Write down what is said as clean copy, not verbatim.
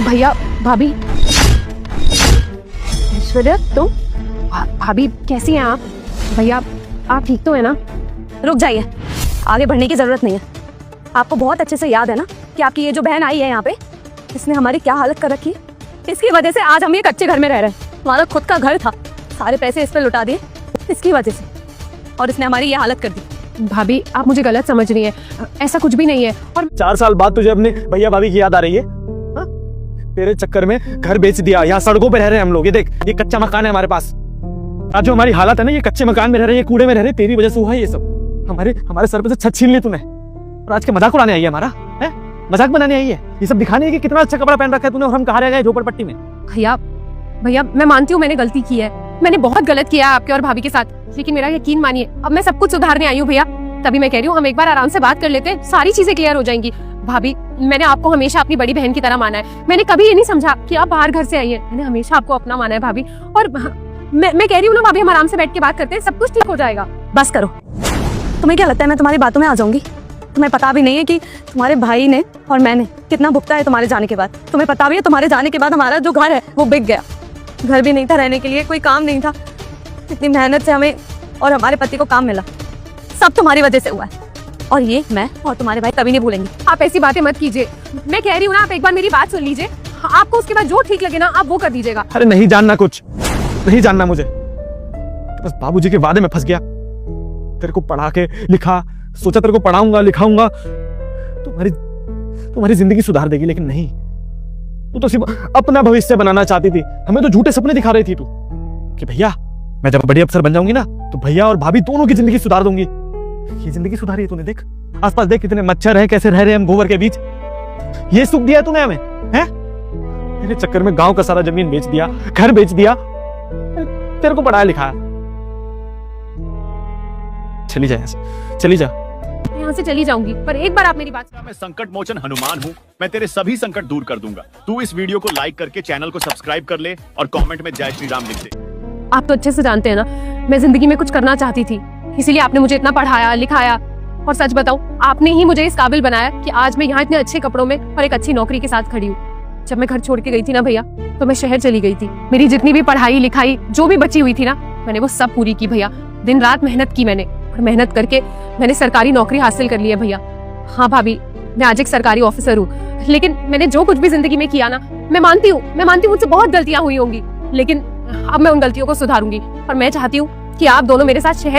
भैया भाभी, ऐश्वर्या तुम? भाभी कैसी हैं आप? भैया आप ठीक तो है ना? रुक जाइए, आगे बढ़ने की जरूरत नहीं है। आपको बहुत अच्छे से याद है ना कि आपकी ये जो बहन आई है यहाँ पे, इसने हमारी क्या हालत कर रखी है। इसकी वजह से आज हम ये कच्चे घर में रह रहे हैं। हमारा खुद का घर था, सारे पैसे इस पर लुटा दिए इसकी वजह से, और इसने हमारी ये हालत कर दी। भाभी आप मुझे गलत समझ रही हैं, ऐसा कुछ भी नहीं है। और 4 साल बाद तुझे अपने भैया भाभी की याद आ रही है? हा? तेरे चक्कर में घर बेच दिया, यहाँ सड़कों पे रह रहे हैं हम लोग। ये देख, ये कच्चा मकान है हमारे पास। आज जो हमारी हालत है ना, ये कच्चे मकान में रह रहे हैं, ये कूड़े में रह रहे हैं, तेरी वजह से हुआ है ये सब। हमारे सर पे से छत छीन ली तूने, और आज के मजाक उड़ाने आई है हमारा, है? मजाक बनाने आई है, ये सब दिखाने है कि कितना अच्छा कपड़ा पहन रखा है तूने और हम कहाँ रह गए झोपड़पट्टी में। भैया मैं मानती हूँ मैंने गलती की है, मैंने बहुत गलत किया है आपके और भाभी के साथ, लेकिन मेरा यकीन मानिए अब मैं सब कुछ सुधारने आई हूँ भैया। तभी मैं कह रही हूँ हम एक बार आराम से बात कर लेते हैं, सारी चीजें क्लियर हो जाएंगी। भाभी मैंने आपको हमेशा अपनी बड़ी बहन की तरह माना है, मैंने कभी ये नहीं समझा कि आप बाहर घर से आई है। मैंने हमेशा आपको अपना माना है भाभी, और मैं कह रही हूँ ना भाभी, हम आराम से बैठ के बात करते हैं, सब कुछ ठीक हो जाएगा। बस करो, तुम्हें क्या लगता है मैं तुम्हारी बातों में आ जाऊंगी? तुम्हें पता भी नहीं है कि तुम्हारे भाई ने और मैंने कितना भुगता है तुम्हारे जाने के बाद। तुम्हें पता भी है तुम्हारे जाने के बाद हमारा जो घर है वो बिक गया। घर भी नहीं था रहने के लिए, कोई काम नहीं था। इतनी मेहनत से हमें और हमारे पति को काम मिला, सब तुम्हारी वजह से हुआ है, और ये मैं और तुम्हारे भाई कभी नहीं भूलेंगे। आप ऐसी बातें मत कीजिए, मैं कह रही हूँ ना, आप एक बार मेरी बात सुन लीजिए, आपको उसके बाद जो ठीक लगे ना आप वो कर दीजिएगा। अरे नहीं जानना, कुछ नहीं जानना मुझे, बस बाबूजी के वादे में फंस गया। तेरे को पढ़ा के लिखा, सोचा तेरे को पढ़ाऊंगा लिखाऊंगा, तुम्हारी जिंदगी सुधार देगी, लेकिन नहीं। तू तो सिर्फ अपना भविष्य बनाना चाहती थी, हमें तो झूठे सपने दिखा रही थी तू कि भैया मैं जब बड़ी अफसर बन जाऊंगी ना तो भैया और भाभी दोनों की जिंदगी सुधार दूंगी। ये जिंदगी सुधारी है तूने? देख आसपास, देख कितने मच्छर हैं, कैसे रह रहे हैं हम गोबर के बीच। ये सुख दिया तूने हमें, हैं? मेरे चक्कर में गांव का सारा जमीन बेच दिया, घर बेच दिया, तेरे को पढ़ाया लिखाया। चली जा यहाँ से, चली जा। यहाँ से चली जाऊंगी, पर एक बार आप मेरी बात। मैं संकट मोचन हनुमान हूँ, मैं तेरे सभी संकट दूर कर दूंगा। तू इस वीडियो को लाइक करके चैनल को सब्सक्राइब कर ले और कमेंट में जय श्री राम लिख दे। आप तो अच्छे से जानते हैं ना, मैं जिंदगी में कुछ करना चाहती थी, इसीलिए आपने मुझे इतना पढ़ाया लिखाया, और सच बताऊं आपने ही मुझे इस काबिल बनाया कि आज मैं यहाँ इतने अच्छे कपड़ों में और एक अच्छी नौकरी के साथ खड़ी हूँ। जब मैं घर छोड़ के गई थी ना भैया, तो मैं शहर चली गई थी। मेरी जितनी भी पढ़ाई लिखाई जो भी बची हुई थी ना, मैंने वो सब पूरी की भैया। दिन रात मेहनत की मैंने, और मेहनत करके मैंने सरकारी नौकरी हासिल कर ली है भैया। हाँ भाभी, मैं आज एक सरकारी ऑफिसर हूँ, लेकिन मैंने जो कुछ भी जिंदगी में किया ना, मैं मानती हूँ मुझसे बहुत गलतियां हुई होंगी, लेकिन अब मैं उन गलतियों को सुधारूंगी। और मैं चाहती हूँ कि आप दोनों मेरे साथ शहर